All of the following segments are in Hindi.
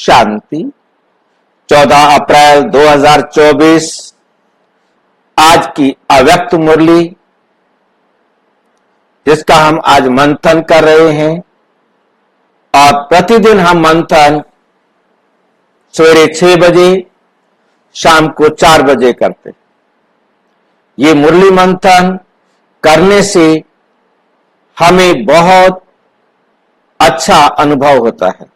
शांति। 14 अप्रैल 2024 आज की अव्यक्त मुरली, जिसका हम आज मंथन कर रहे हैं। और प्रतिदिन हम मंथन सवेरे 6 बजे, शाम को 4 बजे करते। ये मुरली मंथन करने से हमें बहुत अच्छा अनुभव होता है,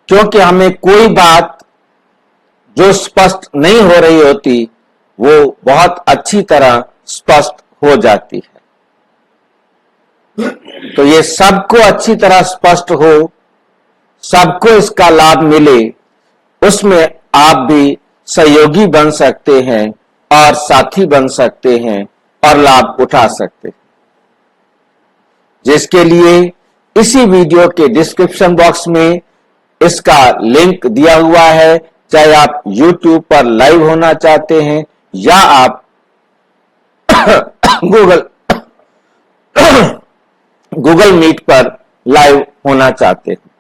क्योंकि हमें कोई बात जो स्पष्ट नहीं हो रही होती वो बहुत अच्छी तरह स्पष्ट हो जाती है। तो ये सबको अच्छी तरह स्पष्ट हो, सबको इसका लाभ मिले, उसमें आप भी सहयोगी बन सकते हैं और साथी बन सकते हैं और लाभ उठा सकते हैं। जिसके लिए इसी वीडियो के डिस्क्रिप्शन बॉक्स में इसका लिंक दिया हुआ है। चाहे आप YouTube पर लाइव होना चाहते हैं या आप गूगल मीट पर लाइव होना चाहते हैं।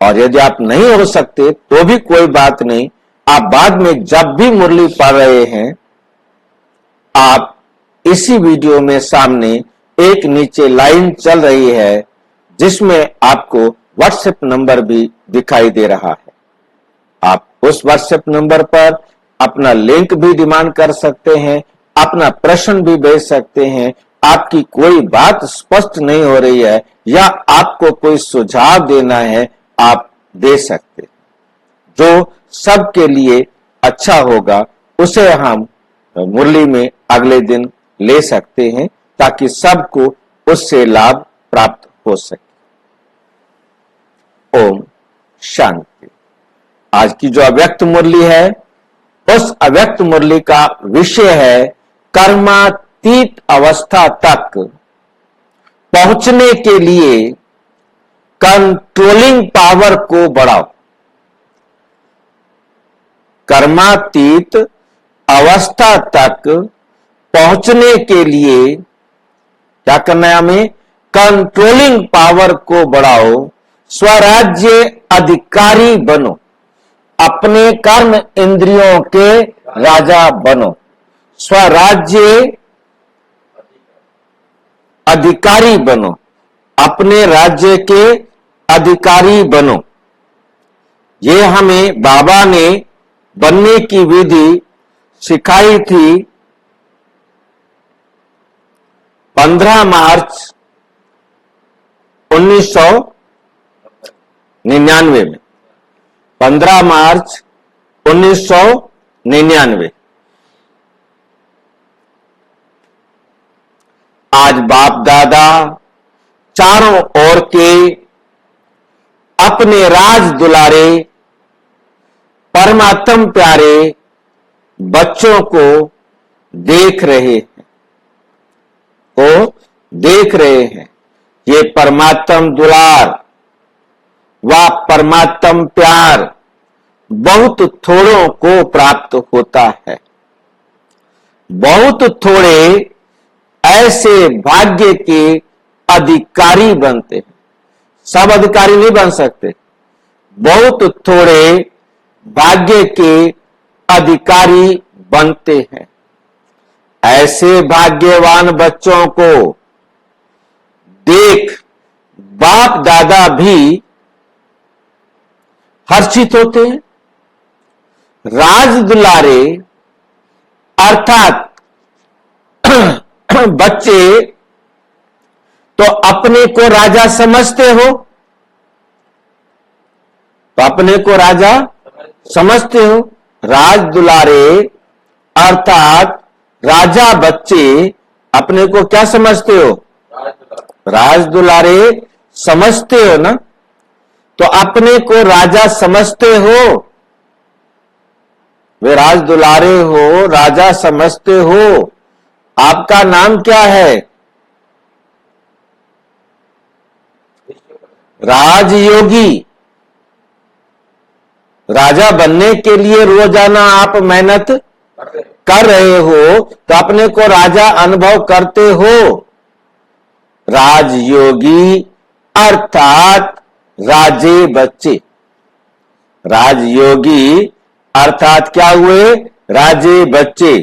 और यदि आप नहीं हो सकते तो भी कोई बात नहीं, आप बाद में जब भी मुरली पढ़ रहे हैं, आप इसी वीडियो में सामने एक नीचे लाइन चल रही है जिसमें आपको व्हाट्सएप नंबर भी दिखाई दे रहा है। आप उस व्हाट्सएप नंबर पर अपना लिंक भी डिमांड कर सकते हैं, अपना प्रश्न भी भेज सकते हैं। आपकी कोई बात स्पष्ट नहीं हो रही है या आपको कोई सुझाव देना है, आप दे सकते। जो सबके लिए अच्छा होगा उसे हम मुरली में अगले दिन ले सकते हैं, ताकि सबको उससे लाभ प्राप्त हो सके। ओम शांति। आज की जो अव्यक्त मुरली है, उस अव्यक्त मुरली का विषय है कर्मातीत अवस्था तक पहुंचने के लिए कंट्रोलिंग पावर को बढ़ाओ। कर्मातीत अवस्था तक पहुंचने के लिए क्या करना है हमें? कंट्रोलिंग पावर को बढ़ाओ, स्वराज्य अधिकारी बनो, अपने कर्म इंद्रियों के राजा बनो। स्वराज्य अधिकारी बनो, अपने राज्य के अधिकारी बनो। ये हमें बाबा ने बनने की विधि सिखाई थी 15 मार्च 1999 में। 15 मार्च 1999। आज बाप दादा चारों ओर के अपने राज दुलारे परमात्म प्यारे बच्चों को देख रहे हैं। ये परमात्म दुलार व परमात्म प्यार बहुत थोड़ों को प्राप्त होता है। बहुत थोड़े ऐसे भाग्य के अधिकारी बनते हैं। सब अधिकारी नहीं बन सकते। बहुत थोड़े भाग्य के अधिकारी बनते हैं। ऐसे भाग्यवान बच्चों को देख बाप दादा भी हर्षित होते हैं। राज दुलारे अर्थात बच्चे तो अपने को राजा समझते हो, तो अपने को राजा समझते हो। राज दुलारे अर्थात राजा बच्चे अपने को क्या समझते हो? राज दुलारे समझते हो ना। तो अपने को राजा समझते हो, वे राज दुलारे हो, राजा समझते हो। आपका नाम क्या है? राजयोगी। राजा बनने के लिए रोजाना आप मेहनत कर रहे हो, तो अपने को राजा अनुभव करते हो। राजयोगी अर्थात राजे बच्चे। राजयोगी अर्थात क्या हुए? राजे बच्चे।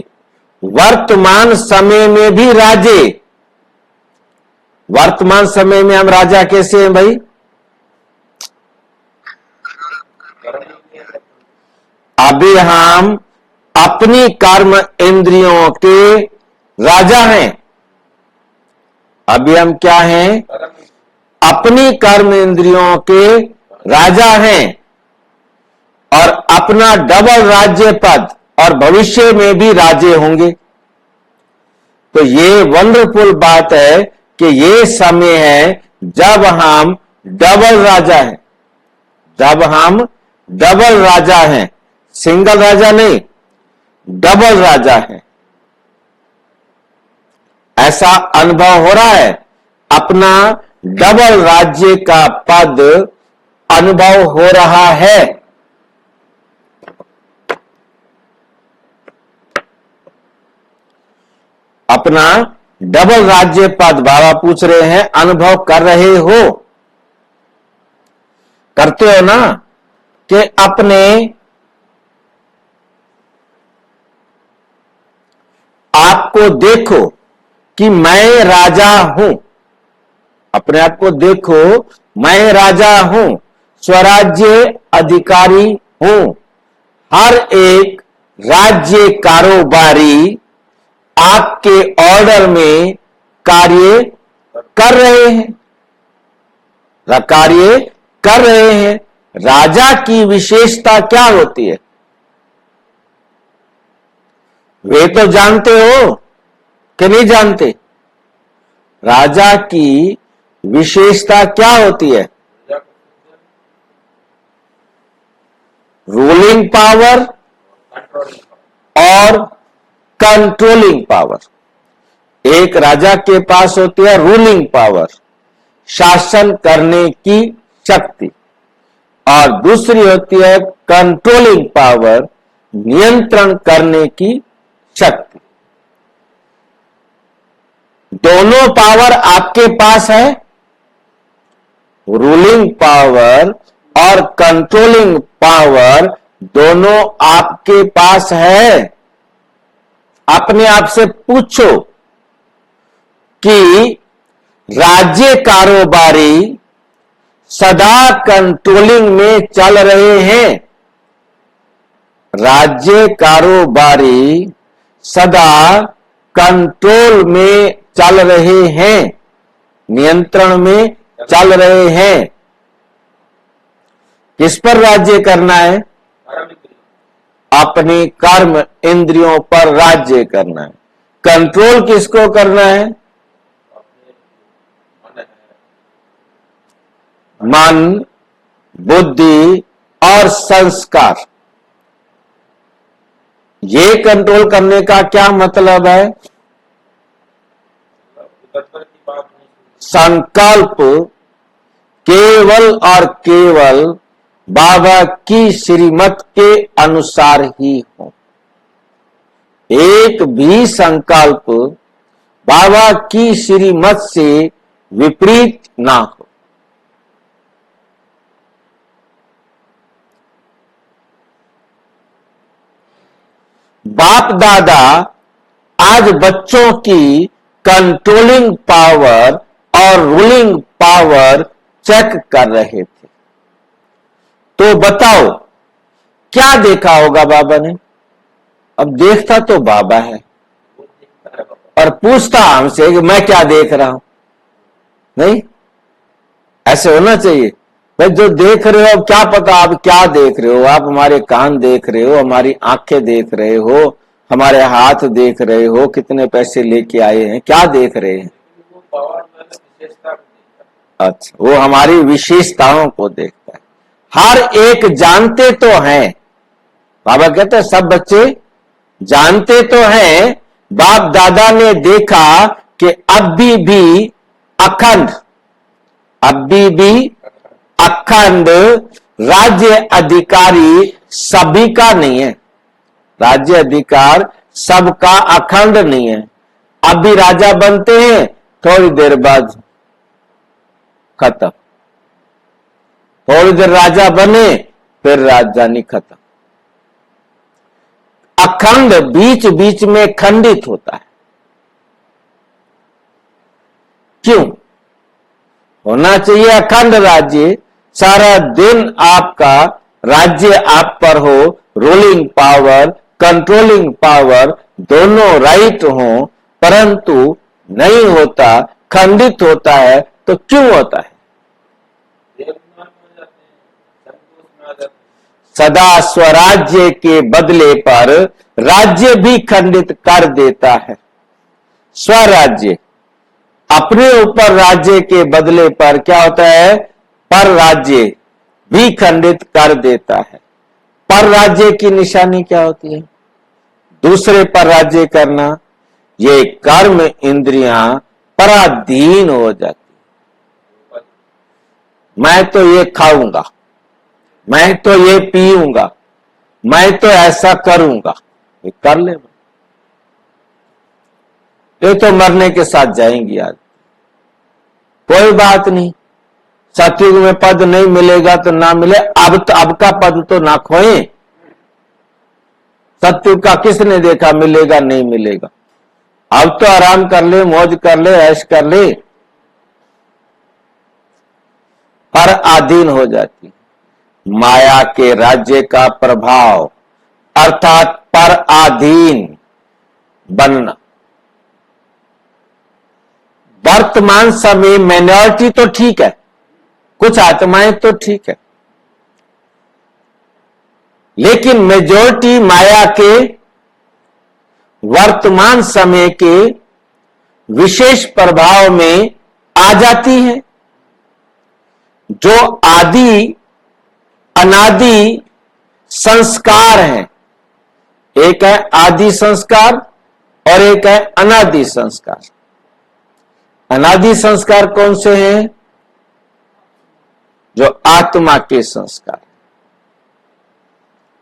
वर्तमान समय में भी राजे। वर्तमान समय में हम राजा कैसे हैं भाई? अभी हम अपनी कर्म इंद्रियों के राजा हैं। अभी हम क्या हैं? अपनी कर्म इंद्रियों के राजा हैं और अपना डबल राज्य पद और भविष्य में भी राजे होंगे। तो ये वंडरफुल बात है कि ये समय है जब हम डबल राजा हैं, जब हम डबल राजा हैं, सिंगल राजा नहीं, डबल राजा हैं। ऐसा अनुभव हो रहा है, अपना डबल राज्य का पद अनुभव हो रहा है। अपना डबल राज्य पद बाबा पूछ रहे हैं, अनुभव कर रहे हो? करते हो ना? कि अपने आपको देखो कि मैं राजा हूं। अपने आप को देखो, मैं राजा हूं, स्वराज्य अधिकारी हूं। हर एक राज्य कारोबारी आपके ऑर्डर में कार्य कर रहे हैं, कार्य कर रहे हैं। राजा की विशेषता क्या होती है? वे तो जानते हो कि नहीं जानते? राजा की विशेषता क्या होती है? रूलिंग पावर और कंट्रोलिंग पावर। एक राजा के पास होती है रूलिंग पावर, शासन करने की शक्ति, और दूसरी होती है कंट्रोलिंग पावर, नियंत्रण करने की शक्ति। दोनों पावर आपके पास है, रूलिंग पावर और कंट्रोलिंग पावर दोनों आपके पास है। अपने आप से पूछो कि राज्य कारोबारी सदा कंट्रोलिंग में चल रहे हैं। राज्य कारोबारी सदा कंट्रोल में चल रहे हैं, नियंत्रण में चल रहे हैं। किस पर राज्य करना है? अपने कर्म इंद्रियों पर राज्य करना है। कंट्रोल किसको करना है? मन, बुद्धि और संस्कार। ये कंट्रोल करने का क्या मतलब है? संकल्प केवल और केवल बाबा की श्रीमत के अनुसार ही हो। एक भी संकल्प बाबा की श्रीमत से विपरीत ना हो। बाप दादा आज बच्चों की कंट्रोलिंग पावर और रूलिंग पावर चेक कर रहे थे। तो बताओ क्या देखा होगा बाबा ने? अब देखता तो बाबा है और पूछता हमसे कि मैं क्या देख रहा हूं। नहीं, ऐसे होना चाहिए भाई। जो देख रहे हो, अब क्या पता आप क्या देख रहे हो? आप हमारे कान देख रहे हो, हमारी आंखें देख रहे हो, हमारे हाथ देख रहे हो, कितने पैसे लेके आए हैं, क्या देख रहे हैं? अच्छा, वो हमारी विशेषताओं को देखता है। हर एक जानते तो हैं, बाबा कहते हैं सब बच्चे जानते तो हैं। बाप दादा ने देखा कि अभी भी अखंड राज्य अधिकारी सभी का नहीं है। राज्य अधिकार सबका अखंड नहीं है। अभी राजा बनते हैं, थोड़ी देर बाद खत्म। थोड़ी देर राजा बने, फिर राजधानी खत्म। अखंड बीच बीच में खंडित होता है। क्यों होना चाहिए अखंड राज्य? सारा दिन आपका राज्य आप पर हो, रूलिंग पावर, कंट्रोलिंग पावर दोनों राइट हो, परंतु नहीं होता, खंडित होता है। तो क्यों होता है? सदा स्वराज्य के बदले पर राज्य भी खंडित कर देता है। स्वराज्य अपने ऊपर राज्य के बदले पर क्या होता है? पर राज्य भी खंडित कर देता है। पर राज्य की निशानी क्या होती है? दूसरे पर राज्य करना। ये कर्म इंद्रियां पराधीन हो जाती। मैं तो ये खाऊंगा, मैं तो ये पीऊंगा, मैं तो ऐसा करूंगा, ये कर ले। ये तो मरने के साथ जाएंगी आज, कोई बात नहीं। सतयुग में पद नहीं मिलेगा तो ना मिले, अब का पद तो ना खोए। सतयुग का किसने देखा मिलेगा नहीं मिलेगा? अब तो आराम कर ले, मौज कर ले, ऐश कर ले। पर अधीन हो जाती माया के राज्य का प्रभाव, अर्थात पर अधीन बनना। वर्तमान समय माइनॉरिटी तो ठीक है, कुछ आत्माएं तो ठीक है, लेकिन मेजॉरिटी माया के वर्तमान समय के विशेष प्रभाव में आ जाती है। जो आदि अनादि संस्कार हैं, एक है आदि संस्कार और एक है अनादि संस्कार। अनादि संस्कार कौन से हैं? जो आत्मा के संस्कार।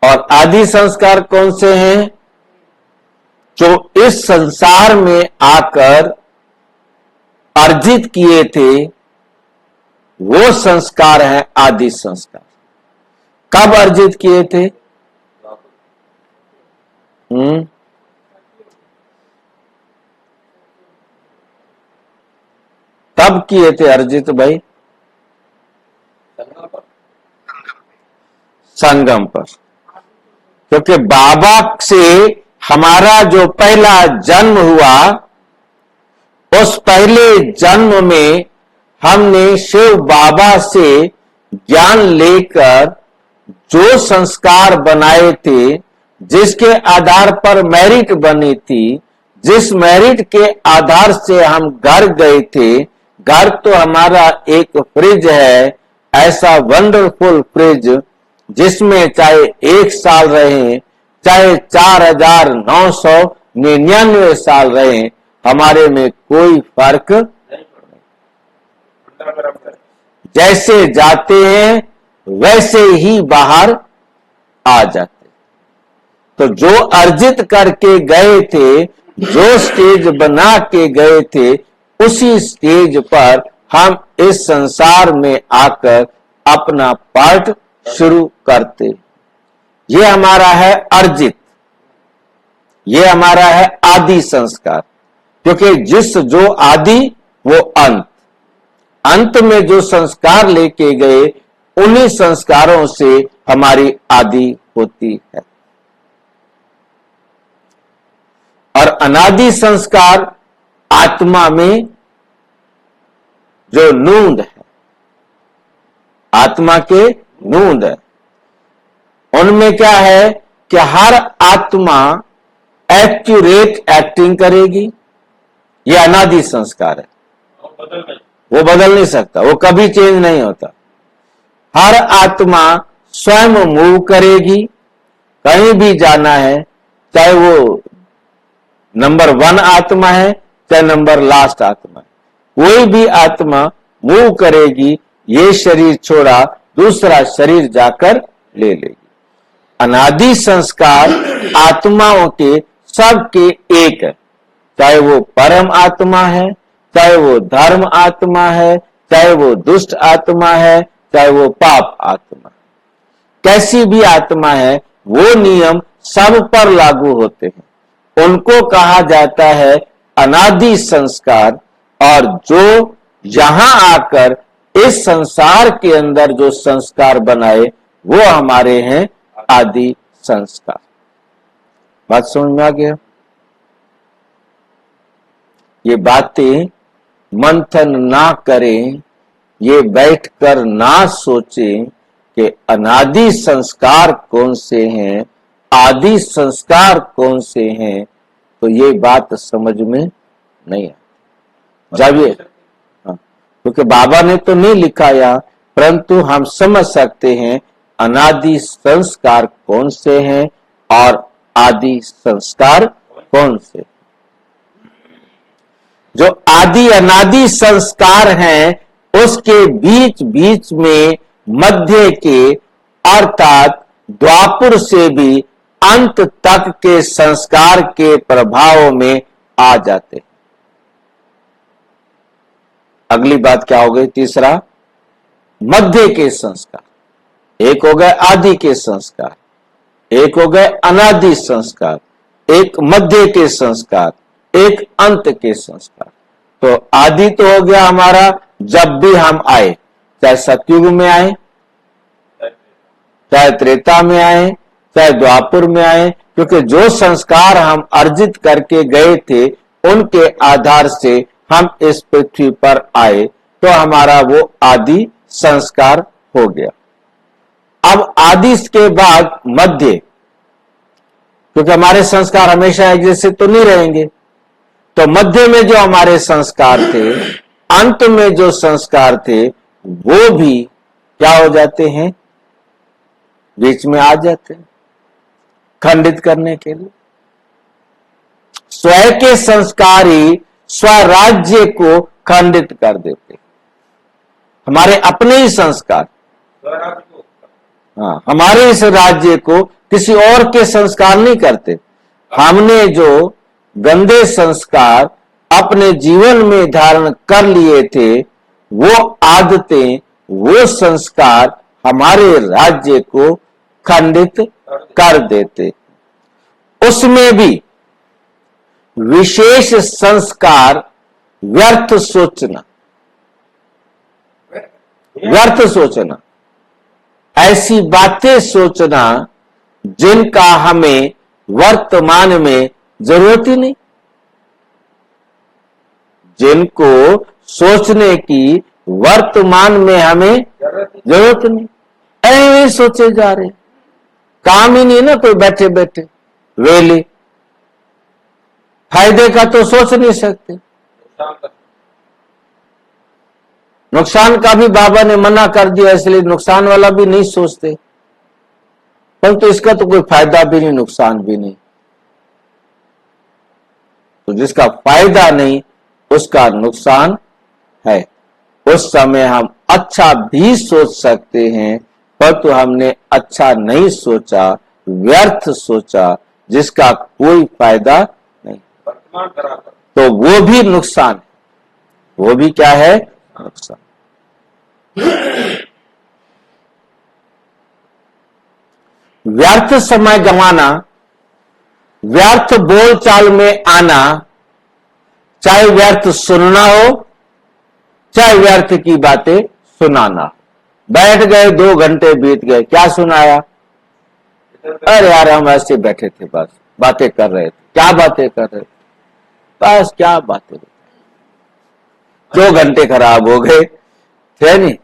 और आदि संस्कार कौन से हैं? जो इस संसार में आकर अर्जित किए थे, वो संस्कार है आदि संस्कार। कब अर्जित किए थे? कब किए थे अर्जित भाई? संगम पर। क्योंकि बाबा से हमारा जो पहला जन्म हुआ, उस पहले जन्म में हमने शिव बाबा से ज्ञान लेकर जो संस्कार बनाए थे, जिसके आधार पर मेरिट बनी थी, जिस मेरिट के आधार से हम घर गए थे। घर तो हमारा एक फ्रिज है, ऐसा वंडरफुल फ्रिज जिसमें चाहे 1 साल रहे, चाहे 4999 साल रहे, हमारे में कोई फर्क नहीं। जैसे जाते हैं वैसे ही बाहर आ जाते। तो जो अर्जित करके गए थे, जो स्टेज बना के गए थे, उसी स्टेज पर हम इस संसार में आकर अपना पाठ शुरू करते। ये हमारा है अर्जित, ये हमारा है आदि संस्कार। क्योंकि जिस जो आदि वो अंत, अंत में जो संस्कार लेके गए, उन्हीं संस्कारों से हमारी आदि होती है। और अनादि संस्कार आत्मा में जो नूंद है, आत्मा के नूंद है, उनमें क्या है कि हर आत्मा एक्यूरेट एक्टिंग करेगी। ये अनादि संस्कार है, वो बदल नहीं सकता, वो कभी चेंज नहीं होता। हर आत्मा स्वयं मूव करेगी। कहीं भी जाना है, चाहे वो नंबर 1 आत्मा है, चाहे नंबर लास्ट आत्मा है, कोई भी आत्मा मूव करेगी, ये शरीर छोड़ा दूसरा शरीर जाकर ले लेगी। अनादि संस्कार आत्माओं के सबके एक है, चाहे वो परम आत्मा है, चाहे वो धर्म आत्मा है, चाहे वो दुष्ट आत्मा है, चाहे वो पाप आत्मा, कैसी भी आत्मा है, वो नियम सब पर लागू होते हैं। उनको कहा जाता है अनादि संस्कार, और जो यहां आकर इस संसार के अंदर जो संस्कार बनाए वो हमारे हैं आदि संस्कार। बात समझ में आ गया? ये बातें मंथन ना करें, ये बैठकर ना सोचें कि अनादि संस्कार कौन से हैं, आदि संस्कार कौन से हैं, तो ये बात समझ में नहीं आती। जब ये क्योंकि बाबा ने तो नहीं लिखा यहाँ, परंतु हम समझ सकते हैं अनादि संस्कार कौन से हैं और आदि संस्कार कौन से। जो आदि अनादि संस्कार हैं उसके बीच बीच में मध्य के अर्थात द्वापुर से भी अंत तक के संस्कार के प्रभाव में आ जाते। अगली बात क्या हो गई? तीसरा, मध्य के संस्कार। एक हो गए आदि के संस्कार, एक हो गए अनादि संस्कार, एक मध्य के संस्कार, एक अंत के संस्कार। तो आदि तो हो गया हमारा जब भी हम आए, चाहे सतयुग में आए, चाहे त्रेता में आए, चाहे द्वापुर में आए, क्योंकि जो संस्कार हम अर्जित करके गए थे उनके आधार से हम इस पृथ्वी पर आए, तो हमारा वो आदि संस्कार हो गया। अब आदि के बाद मध्य, क्योंकि हमारे संस्कार हमेशा एक जैसे तो नहीं रहेंगे, तो मध्य में जो हमारे संस्कार थे, अंत में जो संस्कार थे, वो भी क्या हो जाते हैं? बीच में आ जाते हैं खंडित करने के लिए। स्वयं के संस्कार ही स्वराज्य को खंडित कर देते। हमारे अपने ही संस्कार, हाँ, हमारे इस राज्य को किसी और के संस्कार नहीं करते। हमने जो गंदे संस्कार अपने जीवन में धारण कर लिए थे, वो आदतें, वो संस्कार हमारे राज्य को खंडित कर देते। उसमें भी विशेष संस्कार व्यर्थ सोचना, व्यर्थ सोचना, ऐसी बातें सोचना जिनका हमें वर्तमान में जरूरत ही नहीं, जिनको सोचने की वर्तमान में हमें जरूरत नहीं, ऐसे सोचे जा रहे, काम ही नहीं ना कोई बैठे बैठे वेले, फायदे का तो सोच नहीं सकते, नुकसान का भी बाबा ने मना कर दिया, इसलिए नुकसान वाला भी नहीं सोचते, परंतु इसका तो कोई फायदा भी नहीं नुकसान भी नहीं। तो जिसका फायदा नहीं उसका नुकसान है। उस समय हम अच्छा भी सोच सकते हैं, परंतु हमने अच्छा नहीं सोचा, व्यर्थ सोचा, जिसका कोई फायदा नहीं, तो वो भी नुकसान है। वो भी क्या है? नुकसान। व्यर्थ समय गंवाना, व्यर्थ बोलचाल में आना, चाहे व्यर्थ सुनना हो, चाहे व्यर्थ की बातें सुनाना। बैठ गए, 2 घंटे बीत गए, क्या सुनाया? अरे यार हम ऐसे बैठे थे, बस बातें कर रहे थे। क्या बातें कर रहे थे? बस क्या बातें, 2 घंटे खराब हो गए थे। नहीं,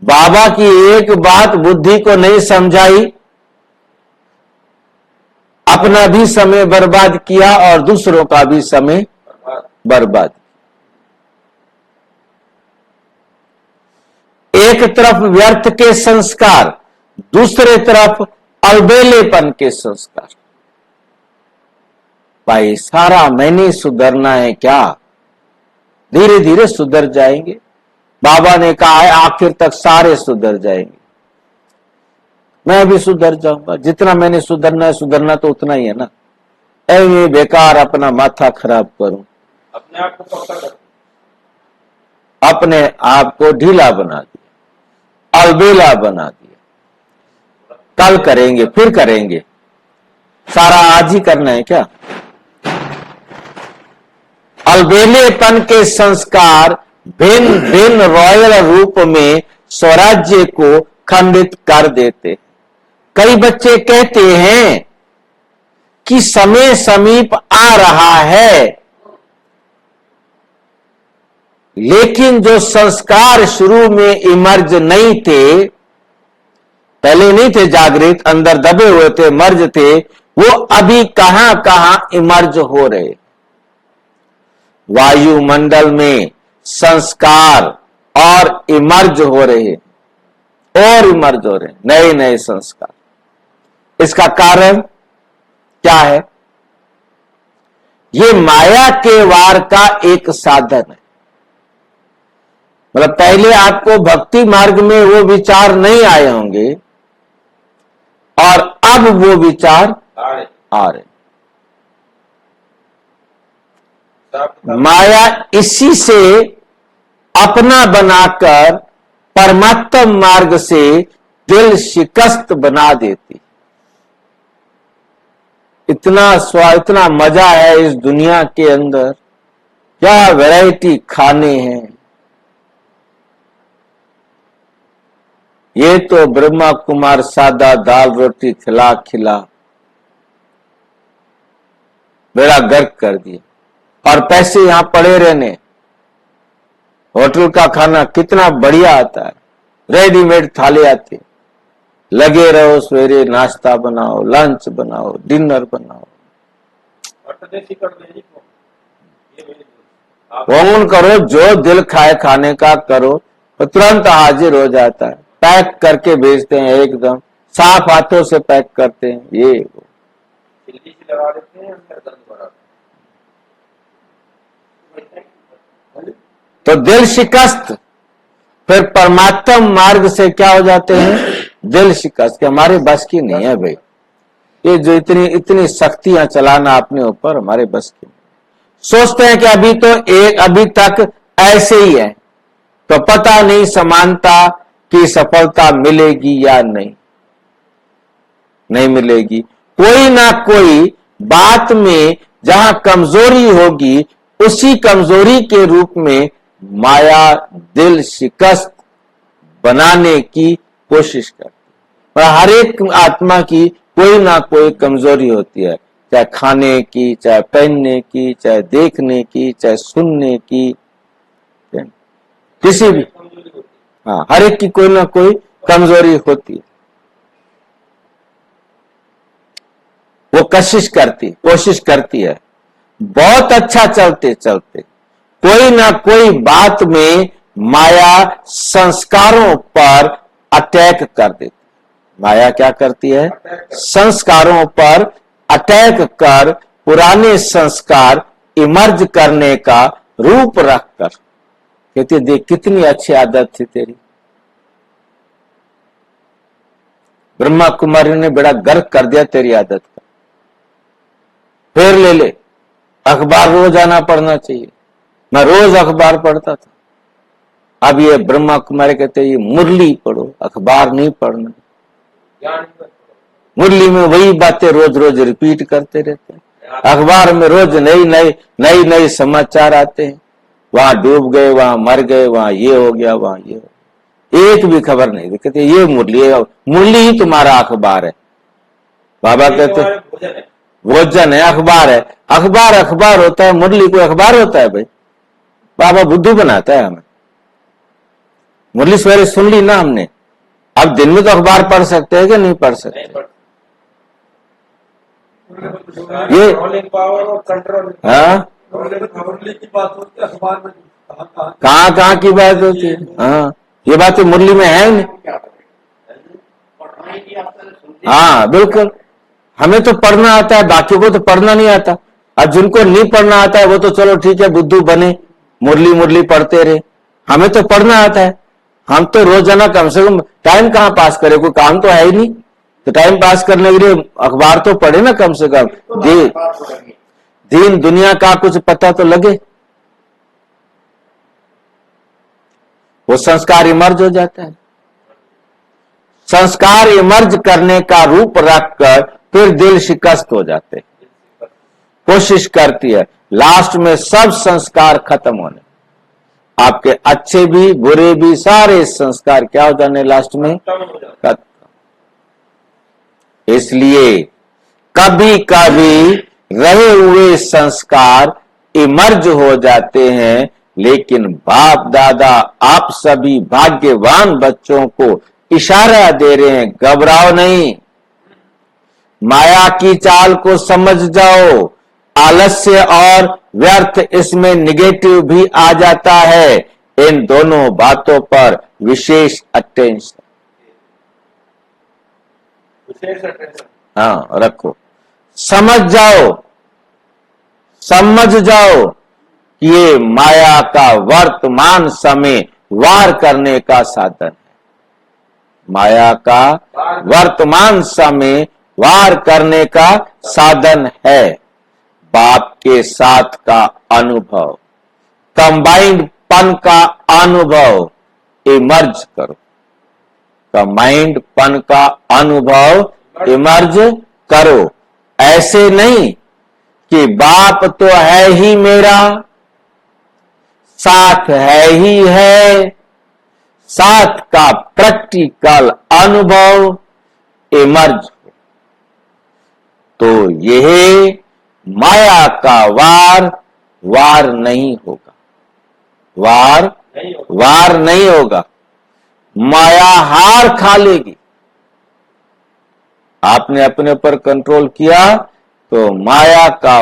बाबा की एक बात बुद्धि को नहीं समझाई, अपना भी समय बर्बाद किया और दूसरों का भी समय बर्बाद। एक तरफ व्यर्थ के संस्कार, दूसरे तरफ अलबेलेपन के संस्कार। भाई सारा मैंने सुधरना है क्या? धीरे धीरे सुधर जाएंगे। बाबा ने कहा है आखिर तक सारे सुधर जाएंगे। मैं भी सुधर जाऊंगा, जितना मैंने सुधरना है, सुधरना तो उतना ही है ना। ऐ बेकार अपना माथा खराब करूं, अपने आप को पक्का कर, अपने आप को ढीला बना दिया। अलबेला बना दिया। कल करेंगे, फिर करेंगे, सारा आज ही करना है क्या? अलबेलेपन के संस्कार भिन्न भिन्न रॉयल रूप में स्वराज्य को खंडित कर देते। कई बच्चे कहते हैं कि समय समीप आ रहा है, लेकिन जो संस्कार शुरू में इमर्ज नहीं थे, पहले नहीं थे जागृत, अंदर दबे हुए थे, मर्ज थे, वो अभी कहां कहां इमर्ज हो रहे। वायुमंडल में संस्कार और इमर्ज हो रहे, और इमर्ज हो रहे नए नए संस्कार। इसका कारण क्या है? ये माया के वार का एक साधन है। मतलब पहले आपको भक्ति मार्ग में वो विचार नहीं आए होंगे, और अब वो विचार आ रहे। माया इसी से अपना बनाकर परमात्म मार्ग से दिल शिकस्त बना देती। इतना मजा है इस दुनिया के अंदर, क्या वैरायटी खाने हैं। ये तो ब्रह्मा कुमार सादा दाल रोटी खिला खिला बेड़ा गर्क कर दिया, और पैसे यहां पड़े रहने। होटल का खाना कितना बढ़िया आता है, रेडीमेड थाली आती, लगे रहो, सवेरे नाश्ता बनाओ, लंच बनाओ, डिनर बनाओ, फोन करो, जो दिल खाए खाने का करो, तो तुरंत हाजिर हो जाता है। पैक करके भेजते हैं, एकदम साफ हाथों से पैक करते हैं। ये लगा देते हैं, तो दिल शिकस्त। फिर परमात्म मार्ग से क्या हो जाते हैं? दिल शिकस्त के हमारे बस की नहीं है भाई, ये जो इतनी शक्तियां चलाना अपने ऊपर हमारे बस की। सोचते हैं कि अभी तक ऐसे ही है, तो पता नहीं समानता की सफलता मिलेगी या नहीं मिलेगी। कोई ना कोई बात में जहां कमजोरी होगी, उसी कमजोरी के रूप में माया दिल शिकस्त बनाने की कोशिश करती है। हर एक आत्मा की कोई ना कोई कमजोरी होती है, चाहे खाने की, चाहे पहनने की, चाहे देखने की, चाहे सुनने की, किसी भी, हाँ, हर एक की कोई ना कोई कमजोरी होती है। वो कोशिश करती है। बहुत अच्छा चलते चलते कोई ना कोई बात में माया संस्कारों पर अटैक कर देती। माया क्या करती है? संस्कारों पर अटैक कर पुराने संस्कार इमर्ज करने का रूप रखकर कहती, देख कितनी अच्छी आदत थी तेरी। ब्रह्मा कुमारी ने बड़ा गर्व कर दिया तेरी आदत का, फिर ले ले, अखबार रोज आना पढ़ना चाहिए। मैं रोज अखबार पढ़ता था। अब ये ब्रह्मा कुमारी कहते ये मुरली पढ़ो, अखबार नहीं पढ़ना। मुरली में वही बातें रोज रोज रिपीट करते रहते हैं। अखबार में रोज नई समाचार आते हैं, वहां डूब गए, वहां मर गए, वहां ये हो गया, वहां ये हो गया, एक भी खबर नहीं। कहते ये मुरली ही तुम्हारा अखबार है। बाबा कहते भोजन है, अखबार है। अखबार होता है, मुरली कोई अखबार होता है भाई? बाबा बुद्धू बनाता है हमें। मुरली सवेरे सुन ली ना हमने, अब दिन में तो अखबार पढ़ सकते हैं कि नहीं पढ़ सकते? ये हाँ, कहाँ की बात होती है? हाँ, ये बात तो मुरली में है नहीं। हाँ बिल्कुल, हमें तो पढ़ना आता है, बाकी को तो पढ़ना नहीं आता। अब जिनको नहीं पढ़ना आता है वो तो चलो ठीक है, बुद्धू बने, मुरली पढ़ते रहे। हमें तो पढ़ना आता है। हम तो रोजाना कम से कम टाइम कहाँ पास करें, कोई काम तो है ही नहीं, तो टाइम पास करने के लिए अखबार तो पढ़े ना कम से कम। दीन दुनिया का कुछ पता तो लगे। वो संस्कार इमर्ज हो जाता है। संस्कार इमर्ज करने का रूप रखकर फिर दिल शिकस्त हो जाते, कोशिश करती है लास्ट में सब संस्कार खत्म होने, आपके अच्छे भी बुरे भी सारे संस्कार क्या हो जाने लास्ट में खत्म। इसलिए कभी कभी रहे हुए संस्कार इमर्ज हो जाते हैं, लेकिन बाप दादा आप सभी भाग्यवान बच्चों को इशारा दे रहे हैं, घबराओ नहीं, माया की चाल को समझ जाओ, आलस्य और व्यर्थ इसमें निगेटिव भी आ जाता है, इन दोनों बातों पर विशेष अटेंशन, हाँ रखो, समझ जाओ कि ये माया का वर्तमान समय वार करने का साधन है, माया का वर्तमान समय वार करने का साधन है। बाप के साथ का अनुभव, कंबाइंड पन का अनुभव इमर्ज करो, कंबाइंड पन का अनुभव इमर्ज करो। ऐसे नहीं कि बाप तो है ही मेरा, साथ है ही है, साथ का प्रैक्टिकल अनुभव इमर्ज हो, तो यह माया का वार नहीं होगा, वार नहीं होगा, माया हार खा लेगी। आपने अपने पर कंट्रोल किया तो माया का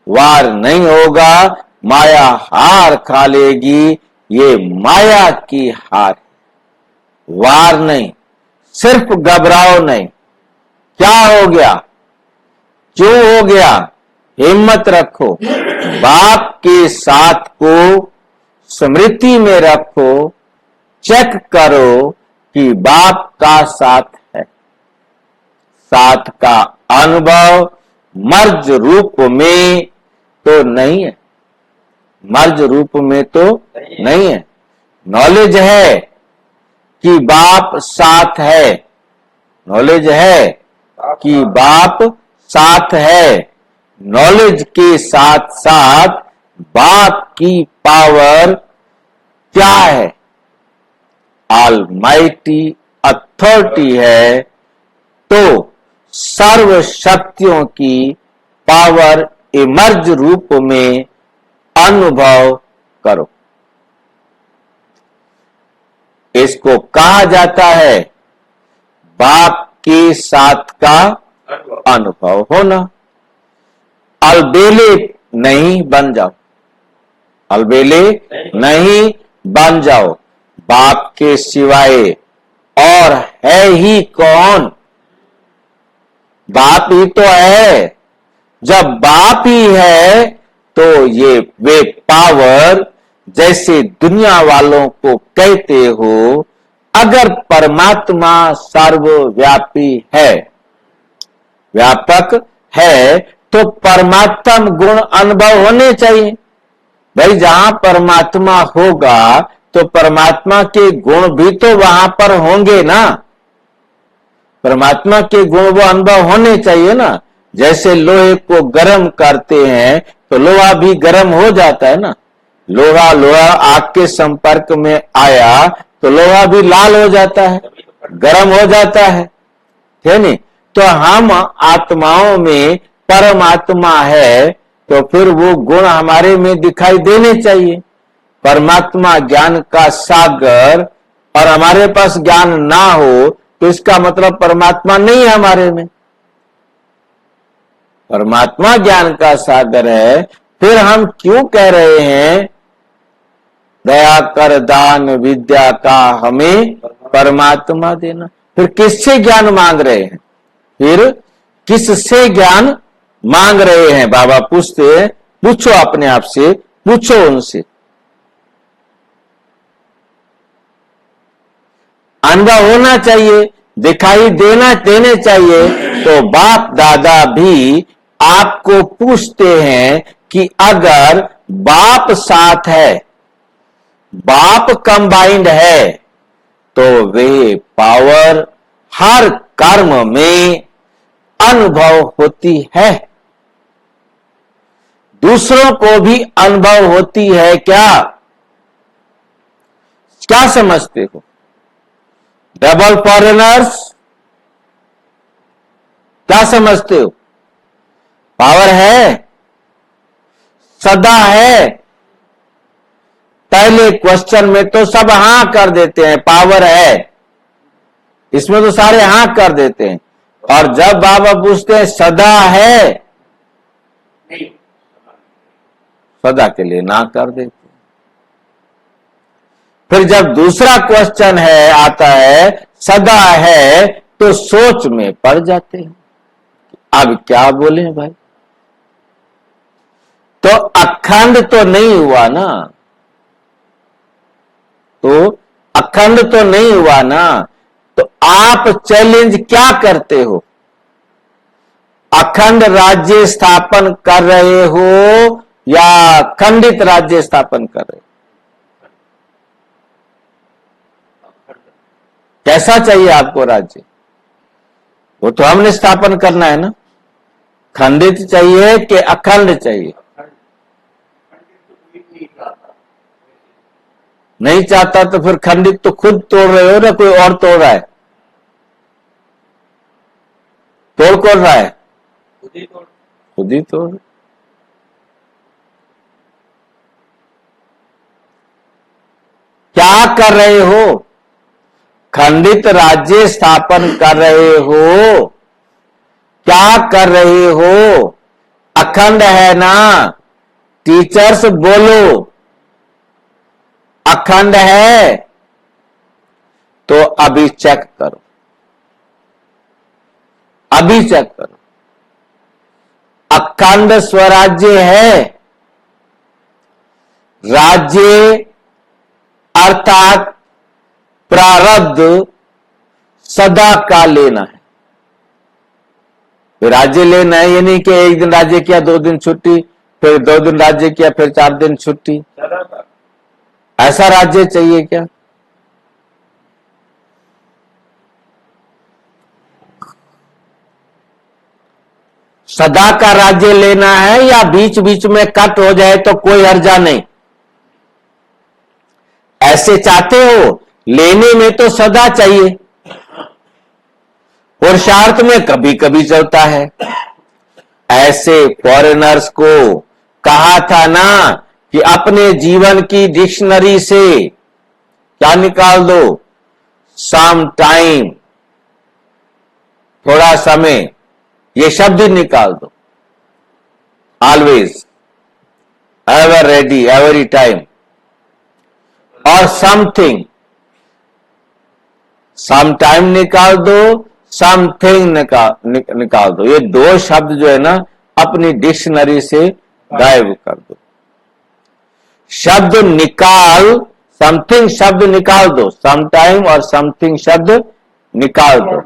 वार नहीं होगा, माया हार खा लेगी, ये माया की हार, वार नहीं। सिर्फ घबराओ नहीं, क्या हो गया, क्यों हो गया, हिम्मत रखो, बाप के साथ को स्मृति में रखो, चेक करो कि बाप का साथ है, साथ का अनुभव मर्ज रूप में तो नहीं है, मर्ज रूप में तो नहीं है, नॉलेज है कि बाप साथ है, नॉलेज है कि बाप साथ है, नॉलेज के साथ साथ बाप की पावर क्या है, ऑलमाइटी अथॉरिटी है, तो सर्व शक्तियों की पावर इमर्ज रूप में अनुभव करो। इसको कहा जाता है बाप के साथ का अनुभव होना। अलबेले नहीं बन जाओ, अलबेले नहीं बन जाओ, बाप के सिवाय और है ही कौन, बाप ही तो है। जब बाप ही है तो ये वे पावर, जैसे दुनिया वालों को कहते हो, अगर परमात्मा सर्वव्यापी है, व्यापक है, तो परमात्मा गुण अनुभव होने चाहिए। भाई जहां परमात्मा होगा तो परमात्मा के गुण भी तो वहां पर होंगे ना, परमात्मा के गुण वो अनुभव होने चाहिए ना। जैसे लोहे को गर्म करते हैं तो लोहा भी गर्म हो जाता है ना, लोहा आग के संपर्क में आया तो लोहा भी लाल हो जाता है, गर्म हो जाता है नहीं। तो हम आत्माओं में परमात्मा है तो फिर वो गुण हमारे में दिखाई देने चाहिए। परमात्मा ज्ञान का सागर और हमारे पास ज्ञान ना हो तो इसका मतलब परमात्मा नहीं है हमारे में। परमात्मा ज्ञान का सागर है, फिर हम क्यों कह रहे हैं दया कर दान विद्या का हमें परमात्मा देना? फिर किससे ज्ञान मांग रहे हैं? फिर किससे ज्ञान मांग रहे हैं? बाबा पूछते हैं, पूछो अपने आप से, पूछो उनसे। अनुभव होना चाहिए, दिखाई देने चाहिए। तो बाप दादा भी आपको पूछते हैं कि अगर बाप साथ है, बाप कंबाइंड है, तो वे पावर हर कर्म में अनुभव होती है। दूसरों को भी अनुभव होती है क्या? क्या समझते हो? डबल फॉरेनर्स क्या समझते हो? पावर है, सदा है। पहले क्वेश्चन में तो सब हां कर देते हैं, पावर है, इसमें तो सारे हां कर देते हैं। और जब बाबा पूछते हैं सदा है, सदा के लिए ना कर देते। फिर जब दूसरा क्वेश्चन है आता है सदा है, तो सोच में पड़ जाते हैं, अब क्या बोले भाई। तो अखंड तो नहीं हुआ ना, तो अखंड तो नहीं हुआ ना। तो आप चैलेंज क्या करते हो? अखंड राज्य स्थापन कर रहे हो या खंडित राज्य स्थापन कर रहे हो? कैसा चाहिए आपको राज्य? वो तो हमने स्थापन करना है ना। खंडित चाहिए कि अखंड चाहिए? नहीं चाहता तो फिर खंडित तो खुद तोड़ रहे हो ना, कोई और तोड़ रहा है? तोड़ कौन रहा है? खुद ही तोड़। क्या कर रहे हो? खंडित राज्य स्थापन कर रहे हो? क्या कर रहे हो? अखंड है ना? टीचर्स बोलो, अखंड है? तो अभी चेक करो, अभी चेक करो। अखंड स्वराज्य है। राज्य अर्थात प्रारब्ध सदा का लेना है। तो राज्य लेना है, ये नहीं कि एक दिन राज्य किया 2 दिन छुट्टी, फिर 2 दिन राज्य किया फिर 4 दिन छुट्टी। ऐसा राज्य चाहिए क्या? सदा का राज्य लेना है या बीच बीच में कट हो जाए तो कोई हर्जा नहीं? ऐसे चाहते हो? लेने में तो सदा चाहिए, पुरुषार्थ में कभी कभी चलता है। ऐसे फॉरेनर्स को कहा था ना कि अपने जीवन की डिक्शनरी से क्या निकाल दो? सम टाइम, थोड़ा समय, ये शब्द ही निकाल दो। Always, ever ready, every time, और समथिंग, सम टाइम निकाल दो, समथिंग निकाल दो। ये 2 शब्द जो है ना अपनी डिक्शनरी से गायब कर दो। शब्द निकाल, समथिंग शब्द निकाल दो, सम टाइम और समथिंग शब्द निकाल दो।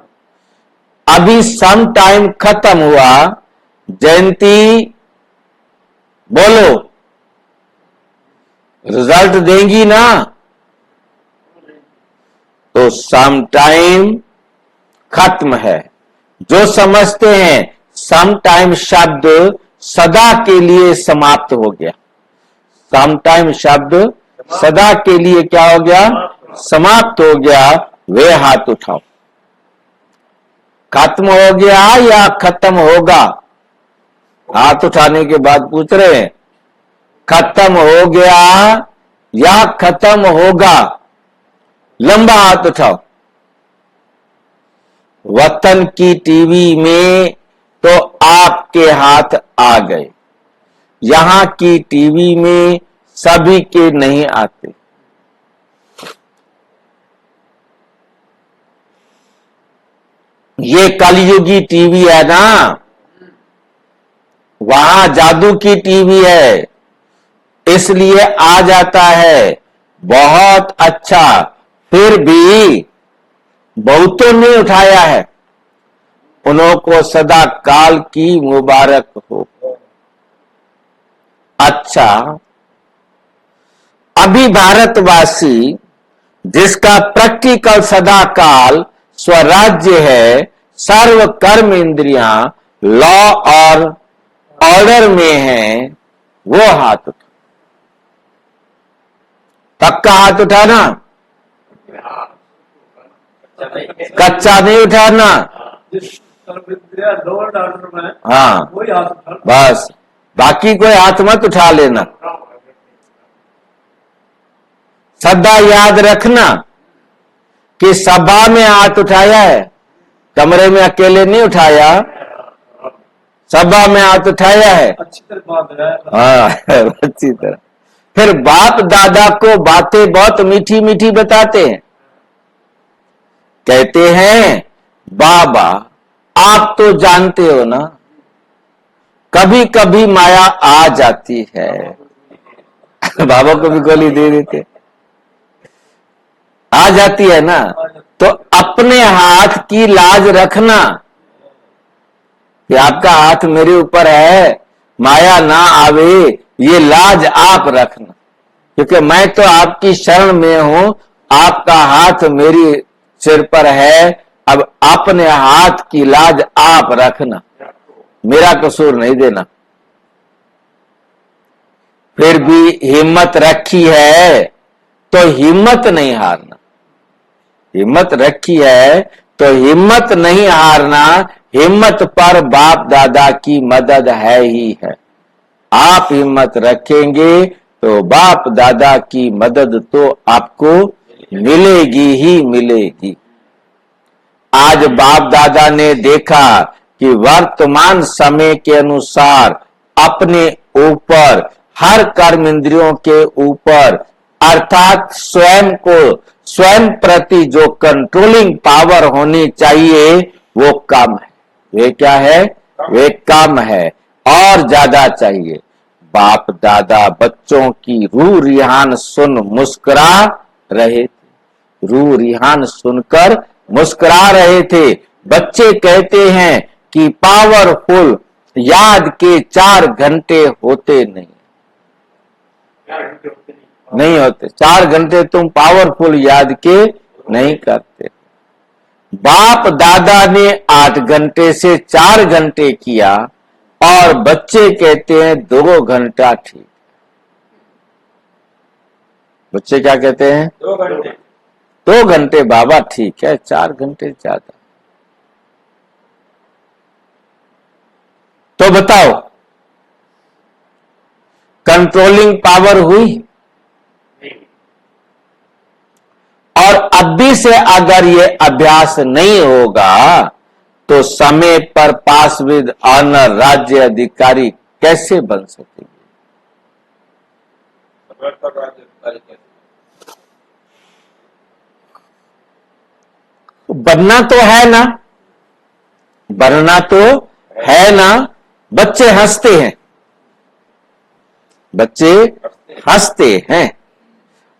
अभी सम टाइम खत्म हुआ, जयंती बोलो रिजल्ट देंगी ना? तो सम टाइम खत्म है। जो समझते हैं सम टाइम शब्द सदा के लिए समाप्त हो गया, सम टाइम शब्द सदा के लिए क्या हो गया? समाप्त हो गया। वे हाथ उठाओ। खत्म हो गया या खत्म होगा? हाथ उठाने के बाद पूछ रहे हैं खत्म हो गया या खत्म होगा? लंबा हाथ उठाओ। वतन की टीवी में तो आपके हाथ आ गए, यहां की टीवी में सभी के नहीं आते। ये कलयुगी टीवी है ना, वहां जादू की टीवी है, इसलिए आ जाता है। बहुत अच्छा, फिर भी बहुतों ने उठाया है, उन्हों को सदा काल की मुबारक हो। अच्छा, अभी भारतवासी जिसका प्रैक्टिकल सदा काल स्वराज्य है, सर्व कर्म इंद्रियां लॉ और ऑर्डर में है, वो हाथ उठा। पक्का हाथ उठाना, कच्चा नहीं उठाना। हाँ, बस बाकी कोई हाथ मत उठा लेना। सदा याद रखना कि सभा में हाथ उठाया है, कमरे में अकेले नहीं उठाया, सभा में हाथ उठाया है। अच्छी तरह, हाँ अच्छी तरह। फिर बाप दादा को बातें बहुत मीठी मीठी बताते हैं, कहते हैं बाबा आप तो जानते हो ना, कभी कभी माया आ जाती है। बाबा को भी गोली दे देते, आ जाती है ना, तो अपने हाथ की लाज रखना कि आपका हाथ मेरे ऊपर है, माया ना आवे, ये लाज आप रखना, क्योंकि मैं तो आपकी शरण में हूं, आपका हाथ मेरी सिर पर है, अब अपने हाथ की लाज आप रखना, मेरा कसूर नहीं देना। फिर भी हिम्मत रखी है तो हिम्मत नहीं हारना, हिम्मत रखी है तो हिम्मत नहीं हारना। हिम्मत पर बाप दादा की मदद है ही है। आप हिम्मत रखेंगे तो बाप दादा की मदद तो आपको मिलेगी ही मिलेगी। आज बाप दादा ने देखा कि वर्तमान समय के अनुसार अपने ऊपर, हर कर्म इंद्रियों के ऊपर, अर्थात स्वयं को, स्वयं प्रति जो कंट्रोलिंग पावर होनी चाहिए वो कम है। वे क्या है? वे कम है, और ज्यादा चाहिए। बाप दादा बच्चों की रूह रिहान सुन मुस्कुरा रहे थे, रूह रिहान सुनकर मुस्कुरा रहे थे। बच्चे कहते हैं कि पावरफुल याद के 4 घंटे होते नहीं, नहीं होते 4 घंटे तुम पावरफुल याद के नहीं करते। बाप दादा ने 8 घंटे से 4 घंटे किया और बच्चे कहते हैं 2 घंटा ठीक। बच्चे क्या कहते हैं? 2 घंटे। 2 घंटे बाबा ठीक है, 4 घंटे ज्यादा। तो बताओ कंट्रोलिंग पावर हुई? और अभी से अगर ये अभ्यास नहीं होगा तो समय पर पास विद ऑनर राज्य अधिकारी कैसे बन सकेंगे? बनना तो है ना, बनना तो है ना। बच्चे हंसते हैं, बच्चे हंसते हैं।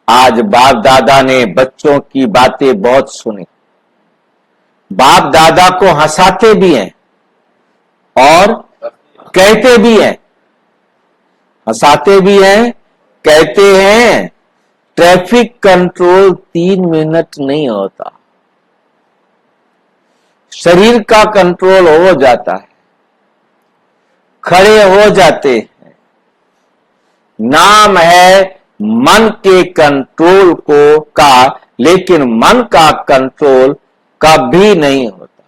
आज बाप दादा ने बच्चों की बातें बहुत सुनी, बाप दादा को हंसाते भी हैं और कहते भी हैं, हंसाते भी हैं, कहते हैं ट्रैफिक कंट्रोल 3 मिनट नहीं होता, शरीर का कंट्रोल हो जाता है, खड़े हो जाते हैं। नाम है मन के कंट्रोल को का, लेकिन मन का कंट्रोल कभी नहीं होता।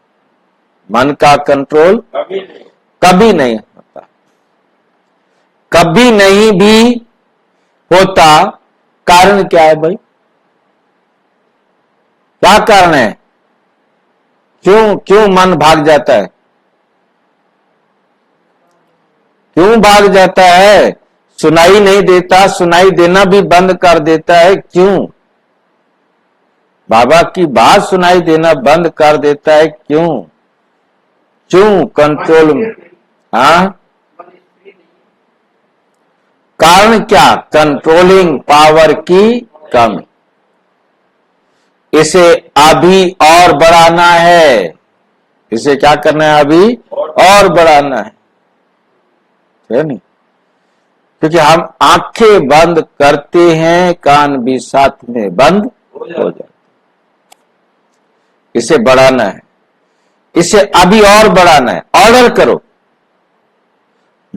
मन का कंट्रोल कभी नहीं होता, कभी नहीं भी होता। कारण क्या है भाई? क्या कारण है? क्यों मन भाग जाता है? क्यों भाग जाता है? सुनाई नहीं देता, सुनाई देना भी बंद कर देता है। क्यों? बाबा की बात सुनाई देना बंद कर देता है। क्यों कंट्रोल में? हाँ, कारण क्या? कंट्रोलिंग पावर की कमी। इसे अभी और बढ़ाना है, इसे क्या करना है? अभी और बढ़ाना है नहीं? क्योंकि हम आंखें बंद करते हैं, कान भी साथ में बंद हो जाता। इसे बढ़ाना है, इसे अभी और बढ़ाना है, ऑर्डर करो।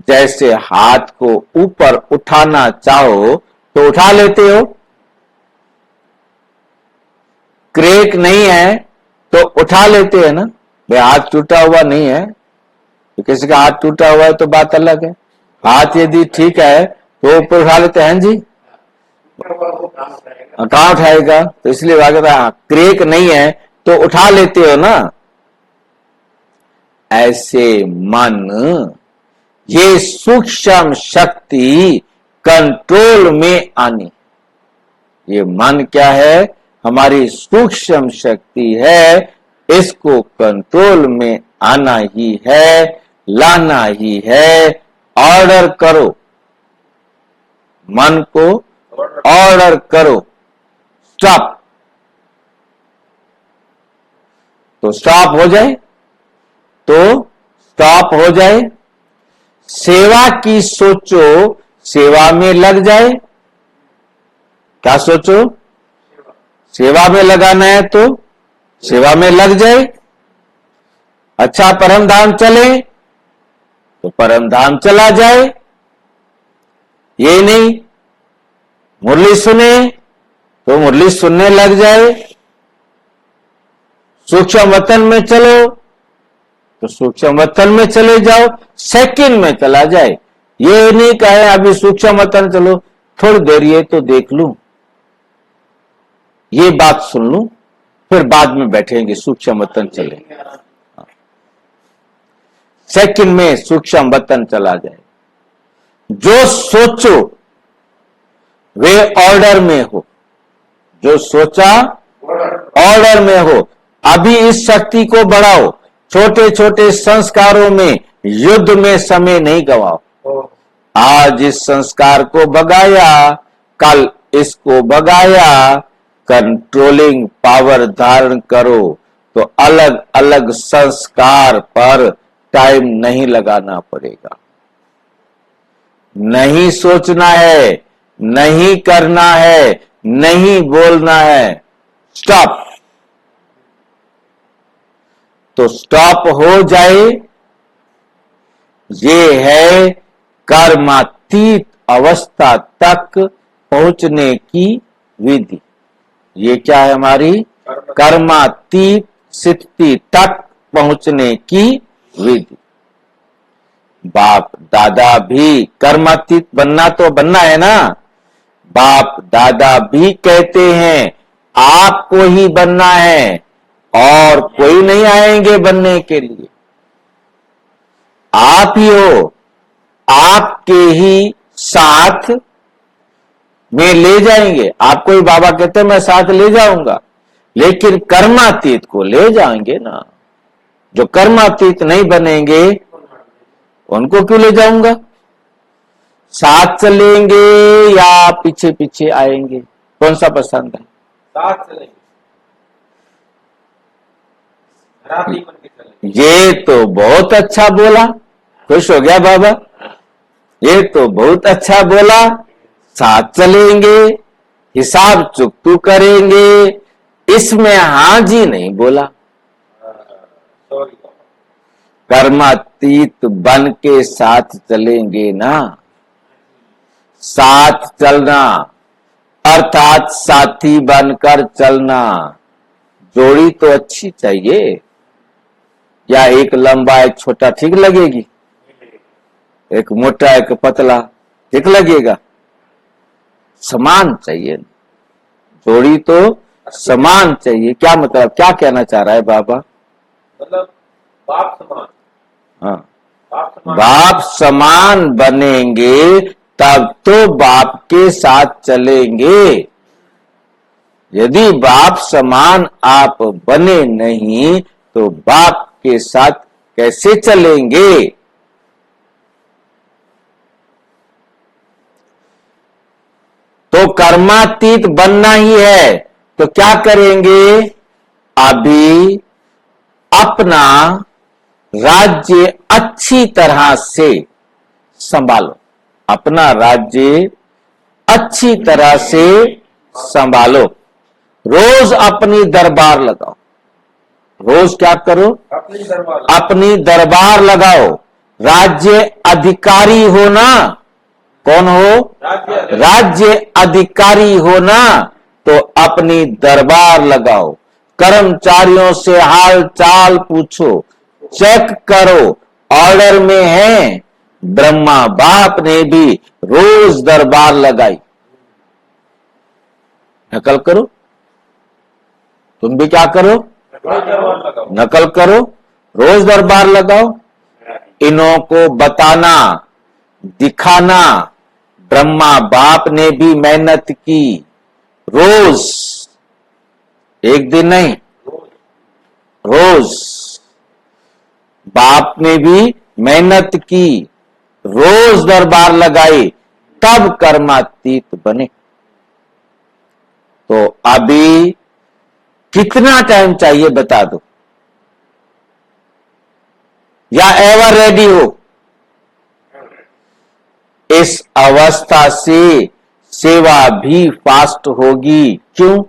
जैसे हाथ को ऊपर उठाना चाहो तो उठा लेते हो, क्रैक नहीं है तो उठा लेते हैं ना। भाई हाथ टूटा हुआ नहीं है, तो किसी का हाथ टूटा हुआ है तो बात अलग है। हाथ यदि ठीक है तो ऊपर उठा लेते हैं जी, कहां उठाएगा? तो इसलिए क्रैक नहीं है तो उठा लेते हो ना। ऐसे मन, ये सूक्ष्म शक्ति कंट्रोल में आनी। ये मन क्या है? हमारी सूक्ष्म शक्ति है, इसको कंट्रोल में आना ही है, लाना ही है। ऑर्डर करो, मन को ऑर्डर करो, स्टॉप। तो स्टॉप हो जाए, तो स्टॉप हो जाए। सेवा की सोचो, सेवा में लग जाए। क्या सोचो? सेवा में लगाना है तो सेवा में लग जाए। अच्छा परम धाम चले तो परम धाम चला जाए। ये नहीं मुरली सुने तो मुरली सुनने लग जाए। सूक्ष्म वतन में चलो तो सूक्ष्म वतन में चले जाओ, सेकंड में चला जाए। ये नहीं कहे अभी सूक्ष्म वतन चलो, थोड़ी देर ये तो देख लूं, ये बात सुन लूं, फिर बाद में बैठेंगे, सूक्ष्म वतन चले। सेकंड में सूक्ष्म वतन चला जाए। जो सोचो वे ऑर्डर में हो, जो सोचा ऑर्डर में हो। अभी इस शक्ति को बढ़ाओ, छोटे छोटे संस्कारों में, युद्ध में समय नहीं गवाओ। आज इस संस्कार को बगाया, कल इसको बगाया, कंट्रोलिंग पावर धारण करो तो अलग अलग संस्कार पर टाइम नहीं लगाना पड़ेगा। नहीं सोचना है, नहीं करना है, नहीं बोलना है, स्टॉप। तो स्टॉप हो जाए। ये है कर्मातीत अवस्था तक पहुंचने की विधि। ये क्या है? हमारी कर्मातीत स्थिति तक पहुंचने की विधि। बाप दादा भी कर्मातीत बनना तो बनना है ना। बाप दादा भी कहते हैं आपको ही बनना है और कोई नहीं आएंगे बनने के लिए। आप ही हो, आपके ही साथ में ले जाएंगे। आपको ही बाबा कहते हैं मैं साथ ले जाऊंगा, लेकिन कर्मातीत को ले जाएंगे ना। जो कर्मातीत नहीं बनेंगे उनको क्यों ले जाऊंगा? साथ चलेंगे या पीछे पीछे आएंगे? कौन सा पसंद है? साथ चलेंगे। ये तो बहुत अच्छा बोला, खुश हो गया बाबा। ये तो बहुत अच्छा बोला, साथ चलेंगे, हिसाब चुकतू करेंगे, इसमें हाँ जी नहीं बोला। कर्मातीत बन के साथ चलेंगे ना। साथ चलना अर्थात साथी बनकर चलना। जोड़ी तो अच्छी चाहिए, या एक लंबा एक छोटा ठीक लगेगी? एक मोटा एक पतला ठीक लगेगा? समान चाहिए, जोड़ी तो समान चाहिए। क्या मतलब, क्या कहना चाह रहा है बाबा? मतलब बाप समान। हाँ, बाप समान बनेंगे तब तो बाप के साथ चलेंगे। यदि बाप समान आप बने नहीं तो बाप के साथ कैसे चलेंगे? तो कर्मातीत बनना ही है। तो क्या करेंगे? अभी अपना राज्य अच्छी तरह से संभालो। अपना राज्य अच्छी तरह से संभालो। रोज अपनी दरबार लगाओ। रोज क्या करो? अपनी दरबार अपनी दरबार लगाओ। राज्य अधिकारी हो ना, कौन हो? राज्य राज्य अधिकारी हो ना, तो अपनी दरबार लगाओ। कर्मचारियों से हाल चाल पूछो, चेक करो ऑर्डर में है। ब्रह्मा बाप ने भी रोज दरबार लगाई। नकल करो, तुम भी क्या करो? दरबार लगाओ। नकल करो, रोज दरबार लगाओ। इन्हों को बताना, दिखाना, ब्रह्मा बाप ने भी मेहनत की। रोज, एक दिन नहीं, रोज बाप ने भी मेहनत की, रोज दरबार लगाई, तब कर्मातीत बने। तो अभी कितना टाइम चाहिए बता दो, या एवर रेडी हो? इस अवस्था से सेवा भी फास्ट होगी। क्यों?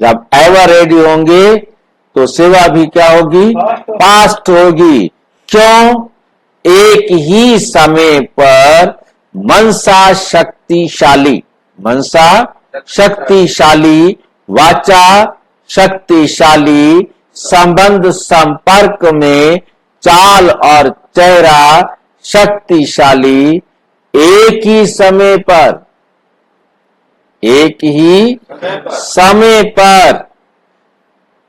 जब एवर रेडी होंगे तो सेवा भी क्या होगी? फास्ट होगी। क्यों? एक ही समय पर मनसा शक्तिशाली, मनसा शक्तिशाली, वाचा शक्तिशाली, संबंध संपर्क में चाल और चेहरा शक्तिशाली, एक ही समय पर, एक ही समय पर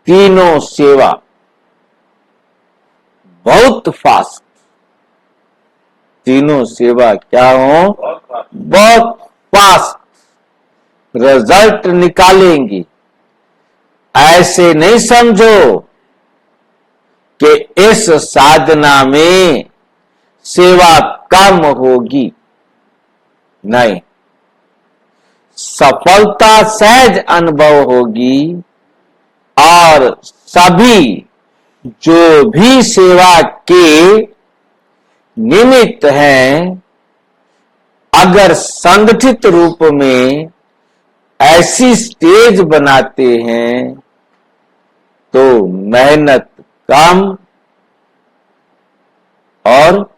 तीनों सेवा बहुत फास्ट, तीनों सेवा क्या हो? बहुत फास्ट रिजल्ट निकालेंगी। ऐसे नहीं समझो कि इस साधना में सेवा कम होगी, नहीं, सफलता सहज अनुभव होगी। और सभी जो भी सेवा के निमित्त हैं, अगर संगठित रूप में ऐसी स्टेज बनाते हैं तो मेहनत कम और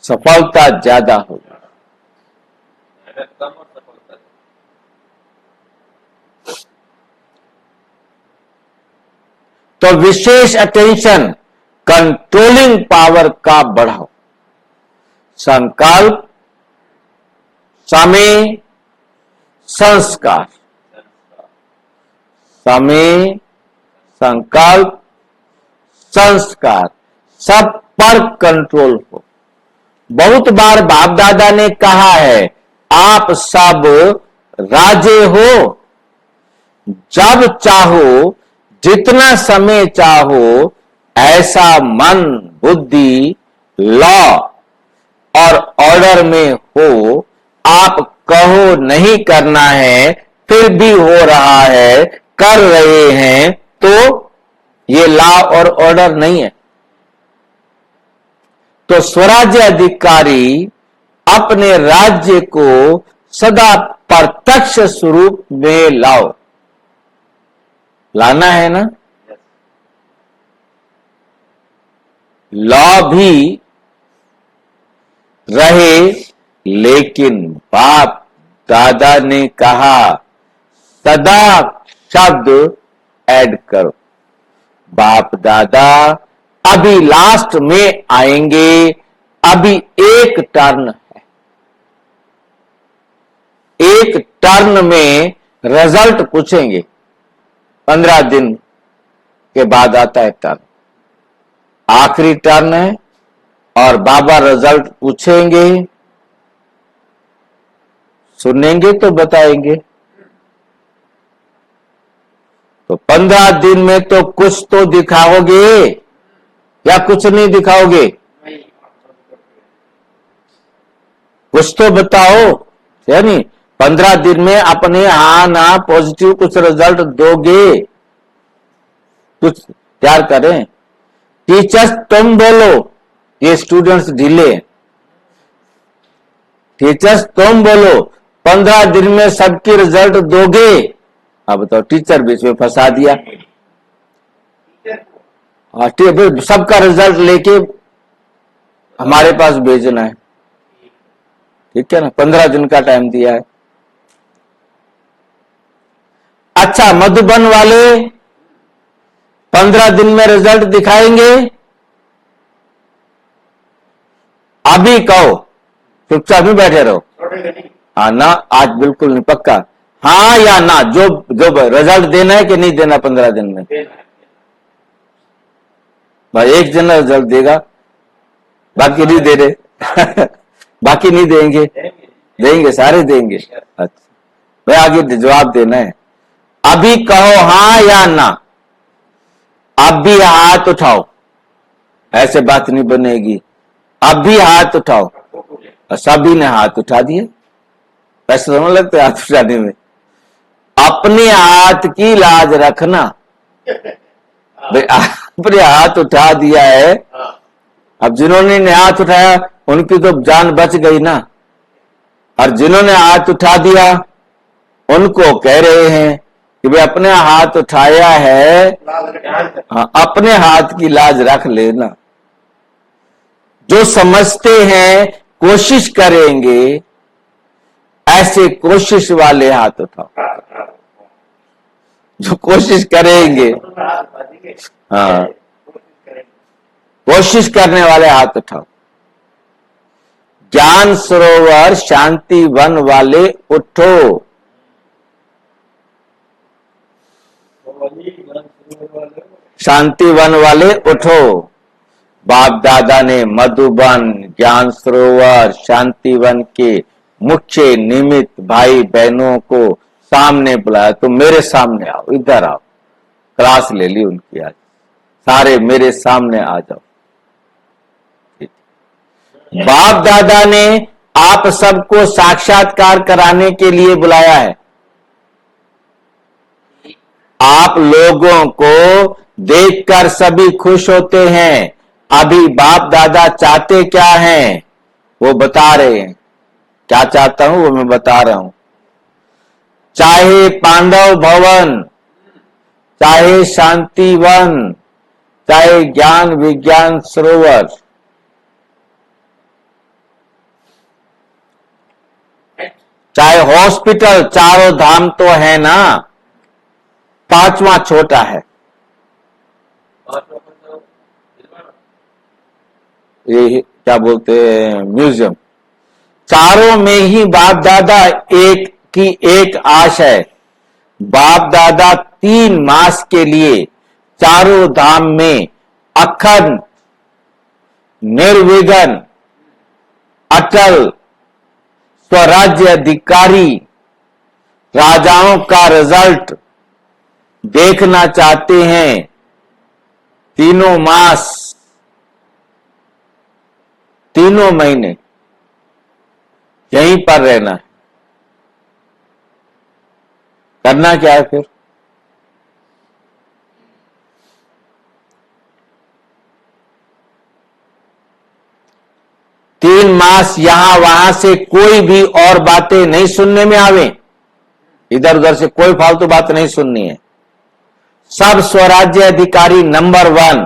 सफलता ज्यादा होगी। मेहनत कम और सफलता। तो विशेष अटेंशन कंट्रोलिंग पावर का बढ़ाओ। संकल्प, समय, संस्कार, समय, संकल्प, संस्कार, सब पर कंट्रोल हो। बहुत बार बाप दादा ने कहा है, आप सब राजे हो, जब चाहो, जितना समय चाहो, ऐसा मन, बुद्धि, लॉ और ऑर्डर में हो। आप कहो नहीं करना है, फिर भी हो रहा है, कर रहे हैं, तो ये लॉ और ऑर्डर नहीं है। तो स्वराज्य अधिकारी अपने राज्य को सदा प्रत्यक्ष स्वरूप में लाओ। लाना है ना? लॉ भी रहे, लेकिन बाप दादा ने कहा सदा शब्द ऐड करो। बाप दादा अभी लास्ट में आएंगे, अभी एक टर्न है, एक टर्न में रिजल्ट पूछेंगे। 15 दिन के बाद आता है टर्न, आखिरी टर्न है, और बाबा रिजल्ट पूछेंगे, सुनेंगे तो बताएंगे। तो 15 दिन में तो कुछ तो दिखाओगे या कुछ नहीं दिखाओगे? कुछ तो बताओ, है नहीं? 15 दिन में अपने हाँ ना पॉजिटिव कुछ रिजल्ट दोगे, कुछ तैयार करें। टीचर्स तुम बोलो, ये स्टूडेंट्स ढीले। टीचर्स तुम बोलो, 15 दिन में सबकी रिजल्ट दोगे। अब बताओ, टीचर बीच में फंसा दिया। हाँ, सबका रिजल्ट लेके हमारे पास भेजना है, ठीक है ना। 15 दिन का टाइम दिया है। अच्छा, मधुबन वाले 15 दिन में रिजल्ट दिखाएंगे। अभी कहो, चुपचाप नहीं बैठे रहो। हाँ ना, आज बिल्कुल नहीं, पक्का हाँ या ना। जो जो रिजल्ट देना है कि नहीं देना 15 दिन में? भाई एक दिन रिजल्ट देगा, बाकी नहीं दे रहे। बाकी नहीं देंगे, देंगे, सारे देंगे। अच्छा भाई, आगे जवाब देना है। अभी कहो हाँ या ना। अब भी हाथ उठाओ, ऐसे बात नहीं बनेगी। अब भी हाथ उठाओ। सभी ने हाथ उठा दिए। ऐसे समझ लगते हाथ उठाने में। अपने हाथ की लाज रखना। भाई अपने हाथ उठा दिया है, अब जिन्होंने ने हाथ उठाया उनकी तो जान बच गई ना। और जिन्होंने हाथ उठा दिया उनको कह रहे हैं कि भाई अपने हाथ उठाया है, हाँ, अपने हाथ की लाज रख लेना। जो समझते हैं कोशिश करेंगे, ऐसे कोशिश वाले हाथ उठाओ। जो कोशिश करेंगे, हाँ, कोशिश करने वाले हाथ उठाओ। ज्ञान सरोवर शांति वन वाले उठो। शांति वन वाले उठो। बाप दादा ने मधुबन, ज्ञान सरोवर, शांतिवन के मुख्य निमित्त भाई बहनों को सामने बुलाया। तुम मेरे सामने आओ, इधर आओ। क्लास ले ली उनकी आज। सारे मेरे सामने आ जाओ। बाप दादा ने आप सबको साक्षात्कार कराने के लिए बुलाया है। आप लोगों को देखकर सभी खुश होते हैं। अभी बाप दादा चाहते क्या हैं वो बता रहे हैं। क्या चाहता हूं वो मैं बता रहा हूं। चाहे पांडव भवन, चाहे शांतिवन, चाहे ज्ञान विज्ञान सरोवर, चाहे हॉस्पिटल, चारों धाम तो है ना, पांचवा छोटा है। ये क्या बोलते हैं, म्यूजियम। चारों में ही बाप दादा एक की एक आश है। बाप दादा 3 मास के लिए चारों धाम में अखंड, निर्विघ्न, अटल, स्वराज्य अधिकारी राजाओं का रिजल्ट देखना चाहते हैं। तीनों मास, तीनों महीने यहीं पर रहना है। करना क्या है फिर? तीन मास यहां वहां से कोई भी और बातें नहीं सुनने में आवे। इधर उधर से कोई फालतू बात नहीं सुननी है। सब स्वराज्य अधिकारी नंबर 1।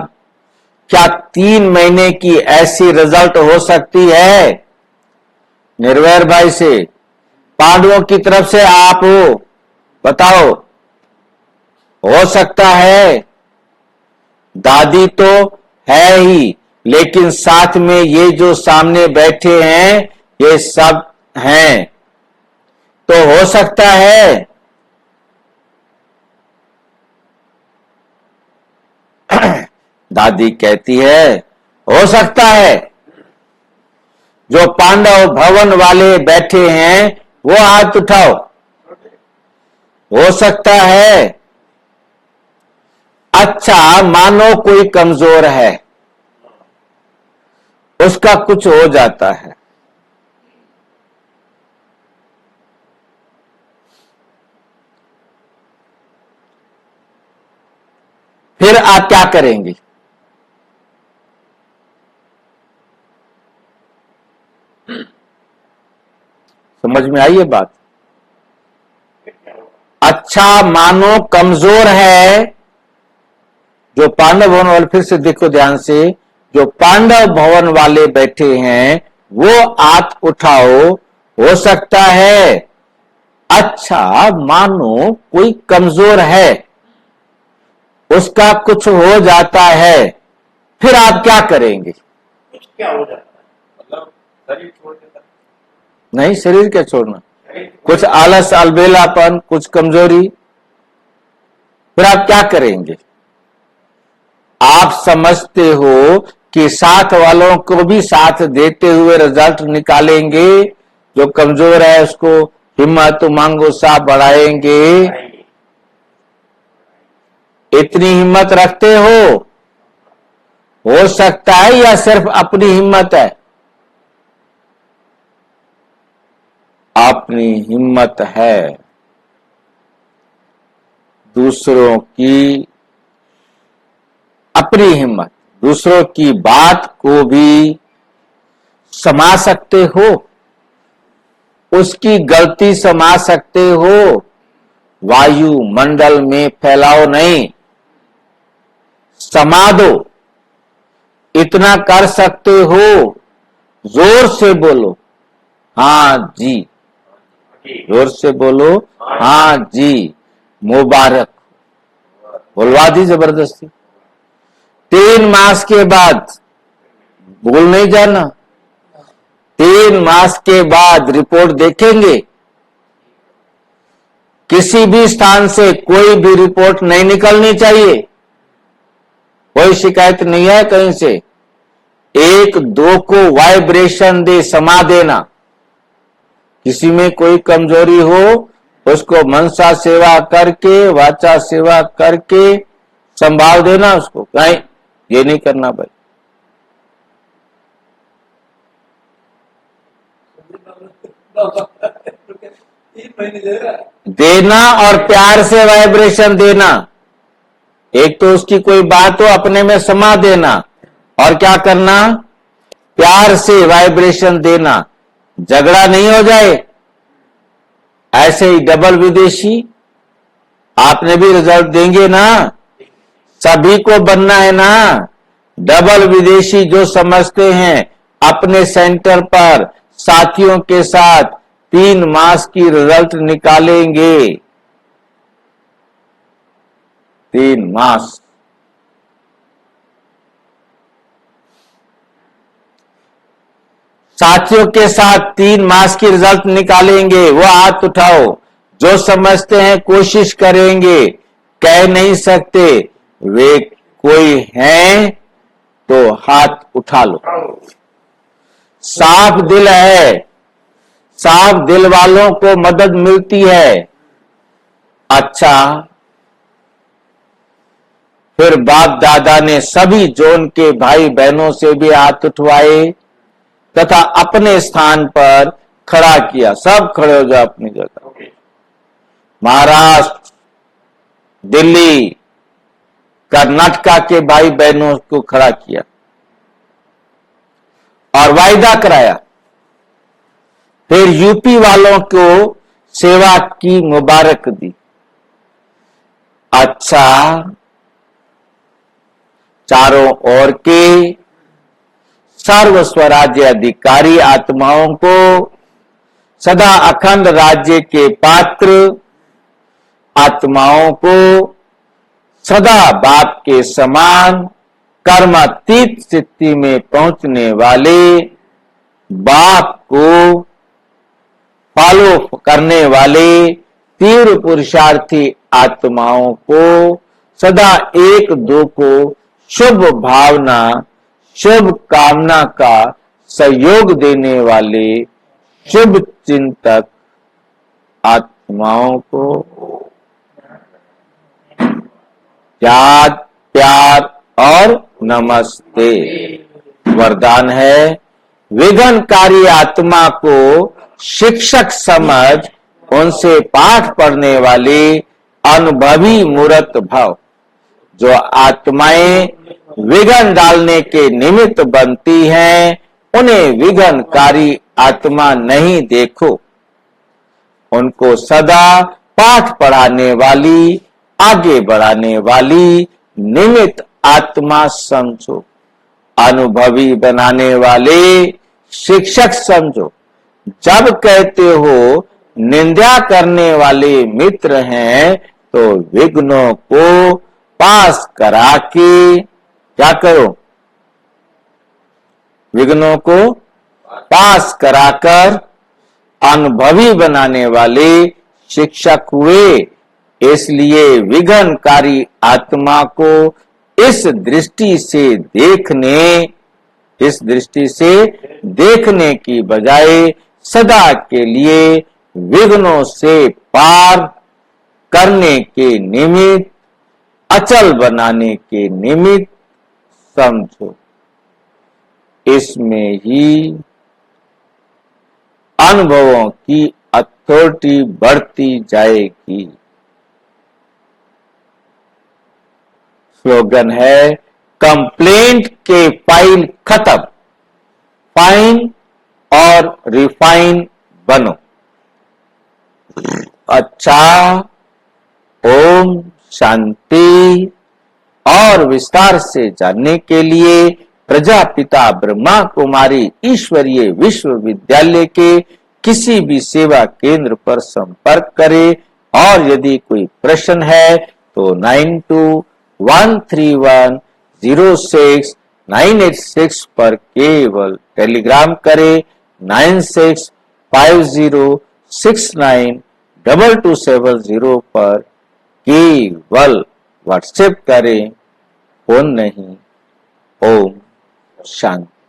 क्या 3 महीने की ऐसी रिजल्ट हो सकती है? निर्वैर भाई से, पांडवों की तरफ से आप हो, बताओ हो सकता है? दादी तो है ही, लेकिन साथ में ये जो सामने बैठे हैं ये सब हैं, तो हो सकता है? दादी कहती है हो सकता है। जो पांडव भवन वाले बैठे हैं वो हाथ उठाओ। हो सकता है। अच्छा, मानो कोई कमजोर है, उसका कुछ हो जाता है, फिर आप क्या करेंगे? समझ में आई ये बात? अच्छा मानो कमजोर है, जो पांडव भवन वाले, फिर से देखो ध्यान से, जो पांडव भवन वाले बैठे हैं वो हाथ उठाओ। हो सकता है अच्छा मानो कोई कमजोर है, उसका कुछ हो जाता है, फिर आप क्या करेंगे? कुछ क्या हो जाता मतलब शरीर छोड़ देता नहीं, शरीर क्या छोड़ना, है। कुछ आलस, अलबेलापन, कुछ कमजोरी, फिर आप क्या करेंगे? आप समझते हो कि साथ वालों को भी साथ देते हुए रिजल्ट निकालेंगे, जो कमजोर है उसको हिम्मत उमंग उत्साह बढ़ाएंगे। है। इतनी हिम्मत रखते हो सकता है, या सिर्फ अपनी हिम्मत है? अपनी हिम्मत है, दूसरों की अपनी हिम्मत, दूसरों की बात को भी समा सकते हो, उसकी गलती समा सकते हो, वायुमंडल में फैलाओ नहीं, समा दो। इतना कर सकते हो, जोर से बोलो हाँ जी, जोर से बोलो हाँ जी, मुबारक, बोलवा दी जबरदस्ती। 3 मास के बाद, भूल नहीं जाना, 3 मास के बाद रिपोर्ट देखेंगे। किसी भी स्थान से कोई भी रिपोर्ट नहीं निकलनी चाहिए, कोई शिकायत नहीं है कहीं से। 1-2 को वाइब्रेशन दे, समा देना। किसी में कोई कमजोरी हो उसको मनसा सेवा करके, वाचा सेवा करके संभाल देना उसको। नहीं, ये नहीं करना भाई। है 3 महीने दे रहा है। देना और प्यार से वाइब्रेशन देना। एक तो उसकी कोई बात हो अपने में समा देना, और क्या करना, प्यार से वाइब्रेशन देना, झगड़ा नहीं हो जाए। ऐसे ही डबल विदेशी आपने भी रिजल्ट देंगे ना, सभी को बनना है ना। डबल विदेशी जो समझते हैं अपने सेंटर पर साथियों के साथ 3 मास की रिजल्ट निकालेंगे। 3 मास। साथियों के साथ 3 मास की रिजल्ट निकालेंगे, वो हाथ उठाओ। जो समझते हैं कोशिश करेंगे, कह नहीं सकते, वे कोई हैं तो हाथ उठा लो। साफ दिल है, साफ दिल वालों को मदद मिलती है। अच्छा, फिर बाप दादा ने सभी जोन के भाई बहनों से भी हाथ उठवाए तथा अपने स्थान पर खड़ा किया। सब खड़े हो जाओ अपनी जगह। महाराष्ट्र, दिल्ली, कर्नाटका के भाई बहनों को खड़ा किया और वायदा कराया। फिर यूपी वालों को सेवा की मुबारक दी। अच्छा, चारों ओर के सर्व स्वराज्य अधिकारी आत्माओं को सदा अखंड राज्य के पात्र आत्माओं को सदा बाप के समान कर्मातीत स्थिति में पहुंचने वाले बाप को फॉलो करने वाले तीव्र पुरुषार्थी आत्माओं को सदा 1-2 को शुभ भावना शुभ कामना का सहयोग देने वाले शुभ चिंतक आत्माओं को याद, प्यार और नमस्ते वरदान है। विघ्नकारी आत्मा को शिक्षक समझ उनसे पाठ पढ़ने वाले अनुभवी मूर्त भाव, जो आत्माएं विघ्न डालने के निमित्त बनती हैं, उन्हें विघ्नकारी आत्मा नहीं देखो। उनको सदा पाठ पढ़ाने वाली, आगे बढ़ाने वाली निमित्त आत्मा समझो, अनुभवी बनाने वाले शिक्षक समझो। जब कहते हो निंदा करने वाले मित्र हैं, तो विघ्नों को पास करा के क्या करो, विघ्नों को पास कराकर अनुभवी बनाने वाले शिक्षक हुए। इसलिए विघ्नकारी आत्मा को इस दृष्टि से देखने की बजाय सदा के लिए विघ्नों से पार करने के निमित्त, अचल बनाने के निमित्त समझो। इसमें ही अनुभवों की अथॉरिटी बढ़ती जाएगी। स्लोगन है, कंप्लेंट के फाइल खत्म, फाइन और रिफाइन बनो। अच्छा, ओम शांति। और विस्तार से जानने के लिए प्रजापिता ब्रह्मा कुमारी ईश्वरीय विश्वविद्यालय के किसी भी सेवा केंद्र पर संपर्क करें। और यदि कोई प्रश्न है तो 9213106986 पर केवल टेलीग्राम करें। 9650692270 पर केवल व्हाट्सएप करें, फोन नहीं। ओम शांति।